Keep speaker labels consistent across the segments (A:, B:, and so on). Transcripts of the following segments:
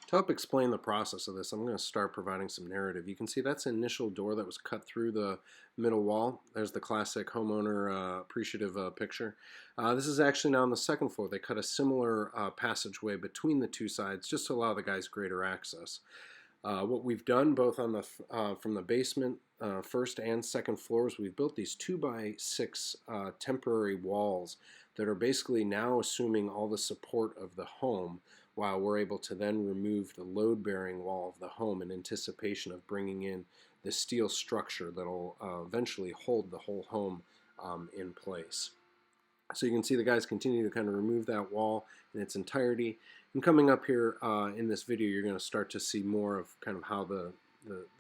A: To help explain the process of this, I'm going to start providing some narrative. You can see that's an initial door that was cut through the middle wall. There's the classic homeowner appreciative picture. This is actually now on the second floor. They cut a similar passageway between the two sides just to allow the guys greater access. What we've done both on the from the basement first and second floors, we've built these 2x6 temporary walls that are basically now assuming all the support of the home, while we're able to then remove the load-bearing wall of the home in anticipation of bringing in the steel structure that'll eventually hold the whole home in place. So you can see the guys continue to kind of remove that wall in its entirety. And coming up here in this video, you're going to start to see more of kind of how the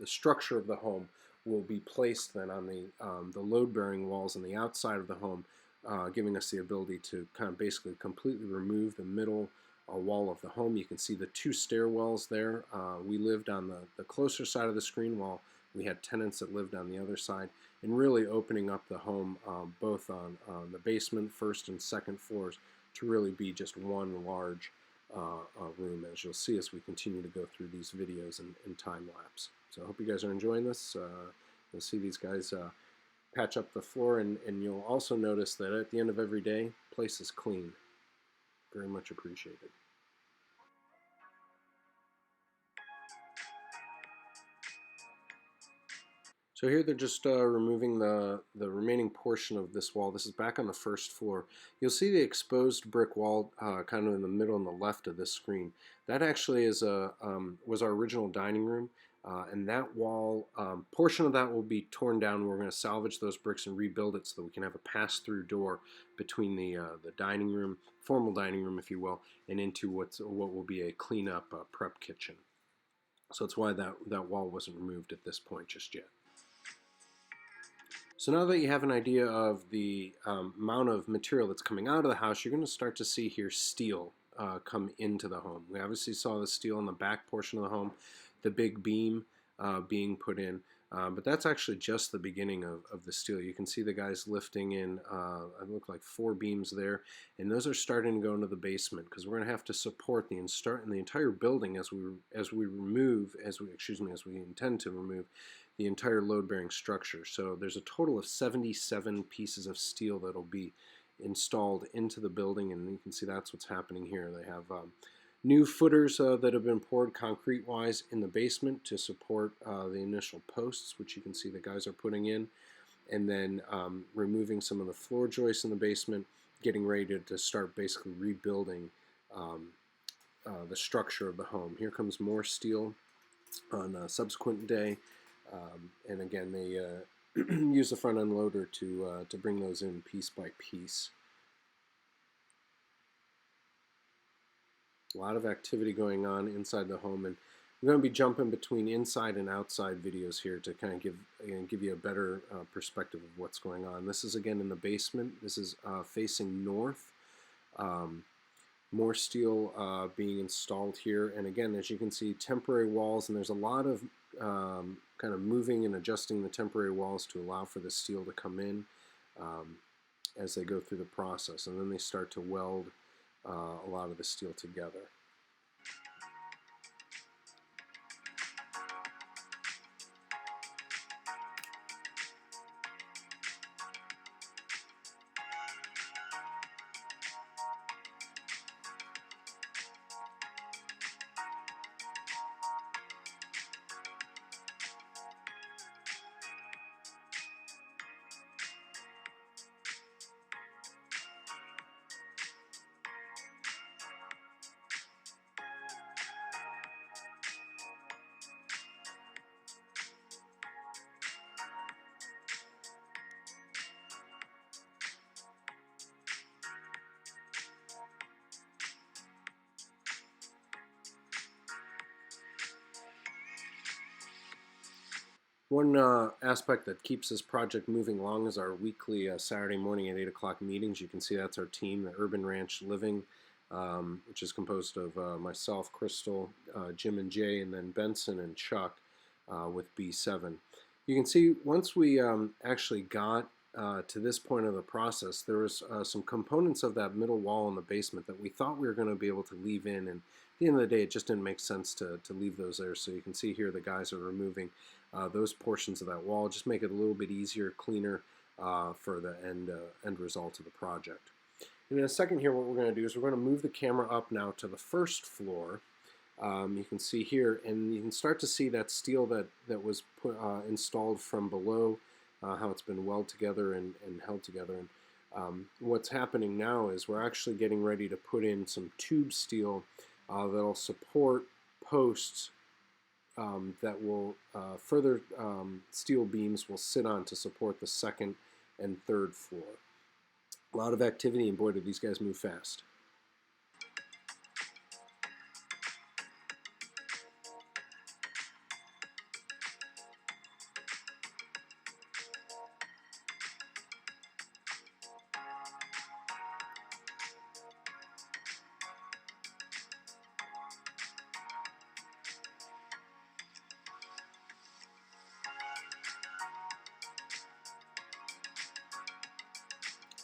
A: structure of the home will be placed then on the load-bearing walls on the outside of the home, giving us the ability to kind of basically completely remove the middle wall of the home. You can see the two stairwells there. We lived on the closer side of the screen while we had tenants that lived on the other side, and really opening up the home both on the basement, first and second floors, to really be just one large room, as you'll see as we continue to go through these videos in time lapse. So I hope you guys are enjoying this. You'll see these guys patch up the floor, and you'll also notice that at the end of every day, place is clean. Very much appreciated. So here they're just removing the remaining portion of this wall. This is back on the first floor. You'll see the exposed brick wall kind of in the middle and the left of this screen. That actually is was our original dining room, and that wall, portion of that will be torn down. We're going to salvage those bricks and rebuild it so that we can have a pass-through door between the dining room, formal dining room if you will, and into what will be a clean-up prep kitchen. So that's why that wall wasn't removed at this point just yet. So now that you have an idea of the amount of material that's coming out of the house, you're going to start to see here steel come into the home. We obviously saw the steel in the back portion of the home, the big beam being put in, but that's actually just the beginning of the steel. You can see the guys lifting in, it looked like 4 beams there, and those are starting to go into the basement because we're going to have to support the entire building as we intend to remove the entire load-bearing structure. So there's a total of 77 pieces of steel that'll be installed into the building, and you can see that's what's happening here. They have new footers that have been poured concrete-wise in the basement to support the initial posts, which you can see the guys are putting in, and then removing some of the floor joists in the basement, getting ready to start basically rebuilding the structure of the home. Here comes more steel on a subsequent day. And again, they use the front end loader to bring those in piece by piece. A lot of activity going on inside the home, and I'm going to be jumping between inside and outside videos here to kind of give you a better perspective of what's going on. This is again in the basement. This is facing north. More steel being installed here, and again, as you can see, temporary walls, and there's a lot of kind of moving and adjusting the temporary walls to allow for the steel to come in as they go through the process, and then they start to weld a lot of the steel together. One aspect that keeps this project moving along is our weekly Saturday morning at 8 o'clock meetings. You can see that's our team, the Urban Ranch Living, which is composed of myself, Crystal, Jim and Jay, and then Benson and Chuck with B7. You can see once we actually got to this point of the process, there was some components of that middle wall in the basement that we thought we were going to be able to leave in, and at the end of the day it just didn't make sense to leave those there. So you can see here the guys are removing those portions of that wall, just make it a little bit easier, cleaner for the end result of the project. And in a second here, what we're going to do is we're going to move the camera up now to the first floor. You can see here, and you can start to see that steel that was installed from below, how it's been welded together and held together. And what's happening now is we're actually getting ready to put in some tube steel that'll support posts that will further steel beams will sit on to support the second and third floor. A lot of activity, and boy, did these guys move fast.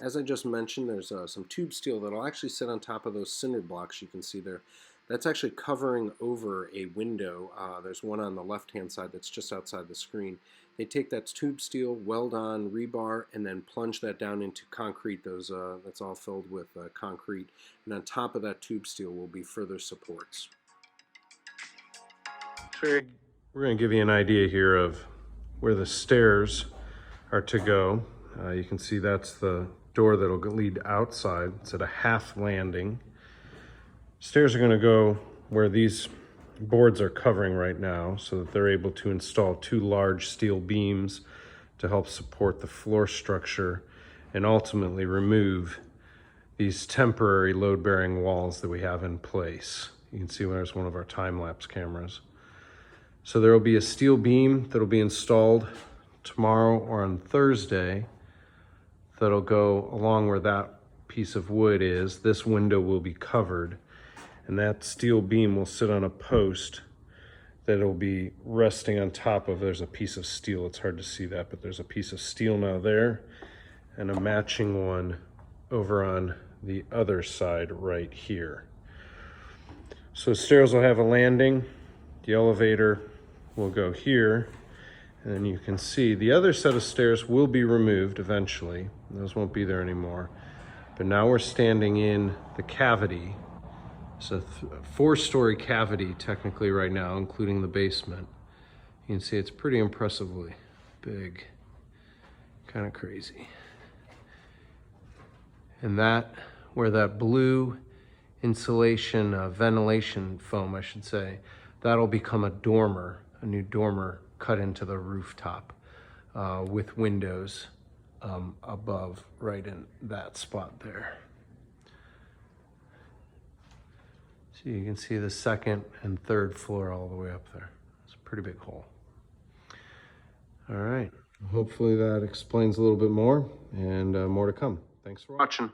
A: As I just mentioned, there's some tube steel that'll actually sit on top of those cinder blocks you can see there. That's actually covering over a window. There's one on the left-hand side that's just outside the screen. They take that tube steel, weld on rebar, and then plunge that down into concrete. That's all filled with concrete. And on top of that tube steel will be further supports. We're going to give you an idea here of where the stairs are to go. You can see that's the door that'll lead outside. It's at a half landing. Stairs are going to go where these boards are covering right now, so that they're able to install two large steel beams to help support the floor structure and ultimately remove these temporary load-bearing walls that we have in place. You can see there's one of our time-lapse cameras. So there will be a steel beam that'll be installed tomorrow or on Thursday that'll go along where that piece of wood is. This window will be covered, and that steel beam will sit on a post that'll be resting on top of. There's a piece of steel, it's hard to see that, but there's a piece of steel now there, and a matching one over on the other side right here. So stairs will have a landing, the elevator will go here, and then you can see the other set of stairs will be removed eventually. Those won't be there anymore. But now we're standing in the cavity. It's a 4-story cavity technically right now, including the basement. You can see it's pretty impressively big, kind of crazy. And that, where that blue insulation, ventilation foam, I should say, that'll become a dormer, a new dormer cut into the rooftop with windows above, right in that spot there. So you can see the second and third floor all the way up there. It's a pretty big hole. All right, hopefully that explains a little bit more, and more to come. Thanks for watching.